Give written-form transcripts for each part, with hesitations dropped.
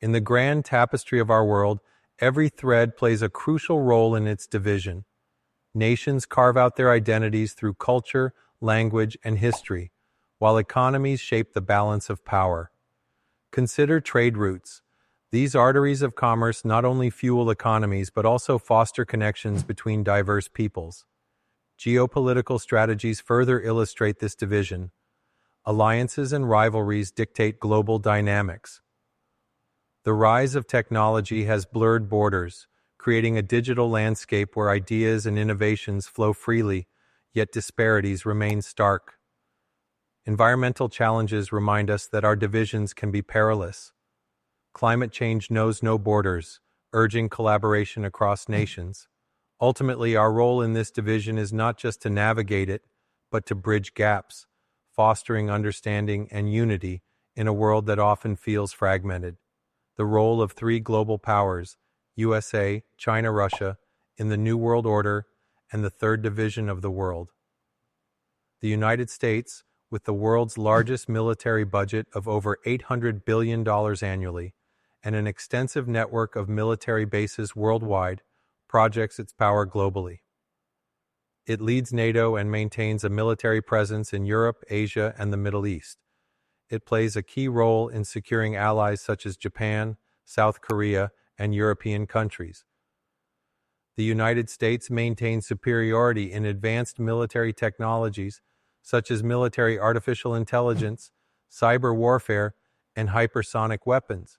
In the grand tapestry of our world, every thread plays a crucial role in its division. Nations carve out their identities through culture, language, and history, while economies shape the balance of power. Consider trade routes. These arteries of commerce not only fuel economies but also foster connections between diverse peoples. Geopolitical strategies further illustrate this division. Alliances and rivalries dictate global dynamics. The rise of technology has blurred borders, creating a digital landscape where ideas and innovations flow freely, yet disparities remain stark. Environmental challenges remind us that our divisions can be perilous. Climate change knows no borders, urging collaboration across nations. Ultimately, our role in this division is not just to navigate it, but to bridge gaps, fostering understanding and unity in a world that often feels fragmented. The role of three global powers, USA, China, Russia, in the New World Order and the Third Division of the world. The United States, with the world's largest military budget of over $800 billion annually and an extensive network of military bases worldwide, projects its power globally. It leads NATO and maintains a military presence in Europe, Asia, and the Middle East. It plays a key role in securing allies such as Japan, South Korea, and European countries. The United States maintains superiority in advanced military technologies such as military artificial intelligence, cyber warfare, and hypersonic weapons.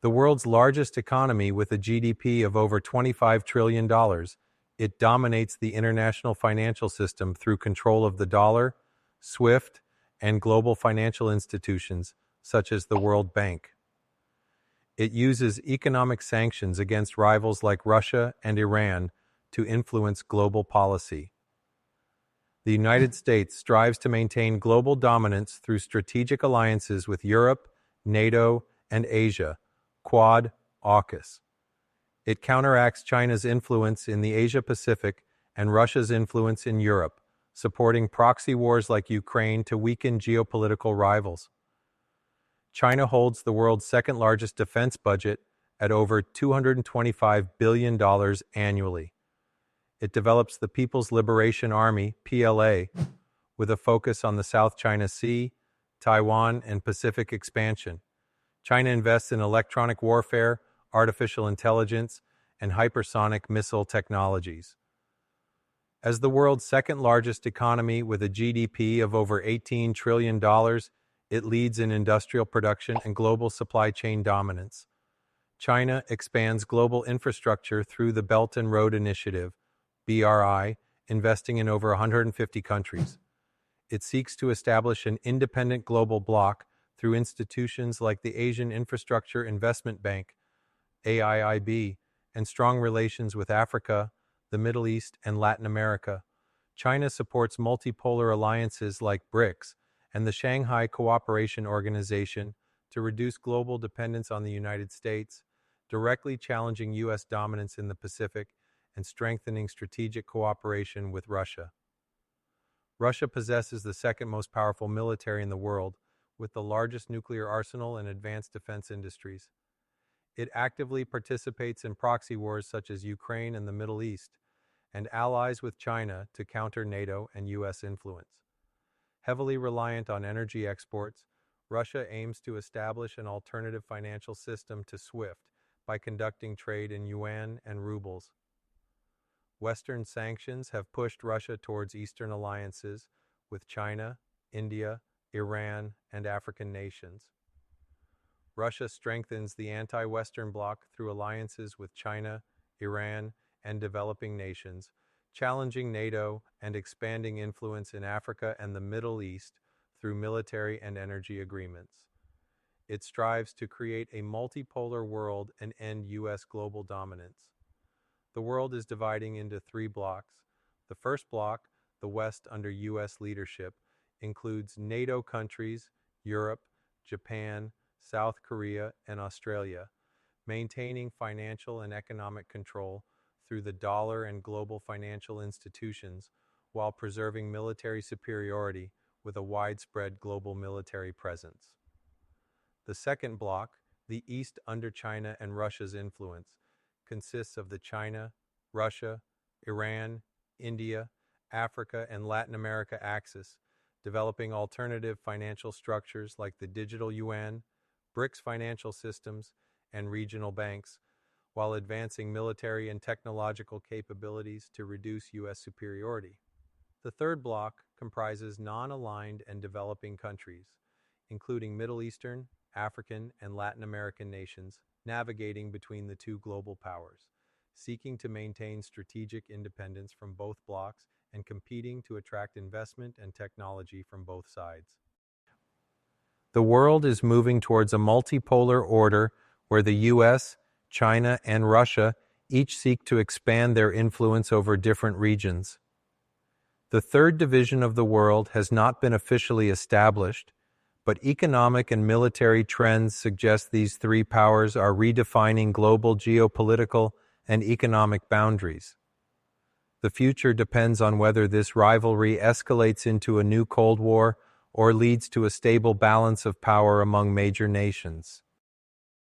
The world's largest economy with a GDP of over $25 trillion, it dominates the international financial system through control of the dollar, SWIFT, and global financial institutions such as the World Bank. It uses economic sanctions against rivals like Russia and Iran to influence global policy. The United States strives to maintain global dominance through strategic alliances with Europe, NATO, and Asia, Quad, AUKUS. It counteracts China's influence in the Asia-Pacific and Russia's influence in Europe, supporting proxy wars like Ukraine to weaken geopolitical rivals. China holds the world's second-largest defense budget at over $225 billion annually. It develops the People's Liberation Army, PLA, with a focus on the South China Sea, Taiwan, and Pacific expansion. China invests in electronic warfare, artificial intelligence, and hypersonic missile technologies. As the world's second-largest economy with a GDP of over $18 trillion, it leads in industrial production and global supply chain dominance. China expands global infrastructure through the Belt and Road Initiative, BRI, investing in over 150 countries. It seeks to establish an independent global bloc through institutions like the Asian Infrastructure Investment Bank, AIIB, and strong relations with Africa, the Middle East, and Latin America. China supports multipolar alliances like BRICS and the Shanghai Cooperation Organization to reduce global dependence on the United States, directly challenging U.S. dominance in the Pacific and strengthening strategic cooperation with Russia. Russia possesses the second most powerful military in the world, with the largest nuclear arsenal and advanced defense industries. It actively participates in proxy wars such as Ukraine and the Middle East, and allies with China to counter NATO and U.S. influence. Heavily reliant on energy exports, Russia aims to establish an alternative financial system to SWIFT by conducting trade in yuan and rubles. Western sanctions have pushed Russia towards Eastern alliances with China, India, Iran, and African nations. Russia strengthens the anti-Western bloc through alliances with China, Iran, and developing nations, challenging NATO and expanding influence in Africa and the Middle East through military and energy agreements. It strives to create a multipolar world and end U.S. global dominance. The world is dividing into three blocks. The first bloc, the West under U.S. leadership, includes NATO countries, Europe, Japan, South Korea, and Australia, maintaining financial and economic control through the dollar and global financial institutions while preserving military superiority with a widespread global military presence. The second bloc, The East under China and Russia's influence consists of the China, Russia, Iran, India, Africa, and Latin America axis, developing alternative financial structures like the digital yuan, BRICS financial systems, and regional banks, while advancing military and technological capabilities to reduce U.S. superiority. The third bloc comprises non-aligned and developing countries, including Middle Eastern, African, and Latin American nations, navigating between the two global powers, seeking to maintain strategic independence from both blocs and competing to attract investment and technology from both sides. The world is moving towards a multipolar order where the US, China, and Russia each seek to expand their influence over different regions. The third division of the world has not been officially established, but economic and military trends suggest these three powers are redefining global geopolitical and economic boundaries. The future depends on whether this rivalry escalates into a new Cold War or leads to a stable balance of power among major nations.